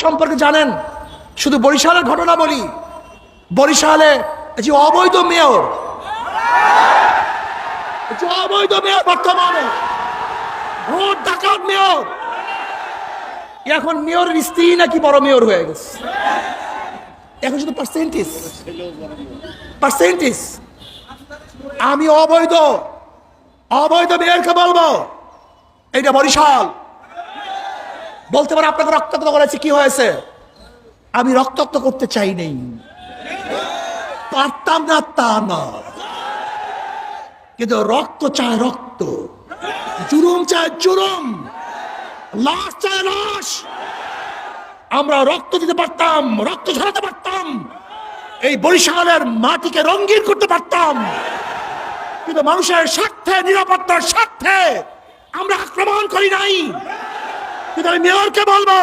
সম্পর্কে জানেন? শুধু বরিশালের ঘটনা বলি। বরিশালে যে অবৈধ মেয়র, বর্তমানে ভোট ডাকাত মেয়র, এখন মেয়রের স্ত্রী নাকি বড় মেয়র হয়ে গেছে। এখন শুধু পার্সেন্টেজ। আমি অবৈধ মেয়রকে বলবো এইটা বরিশাল। বলতে পারে আপনাকে রক্তাক্ত করেছে, কি হয়েছে? আমি রক্তাক্ত করতে চাই নাই, পারতাম না তা না, কিন্তু রক্ত চায় রক্ত, জুলুম চায় জুলুম, লাশ চায় লাশ। আমরা রক্ত দিতে পারতাম, রক্ত ঝরাতে পারতাম, এই বরিশালের মাটিকে রঙিন করতে পারতাম, কিন্তু মানুষের স্বার্থে, নিরাপত্তার স্বার্থে আমরা আক্রমণ করি নাই। কিন্তু আমি মেয়রকে বলবো,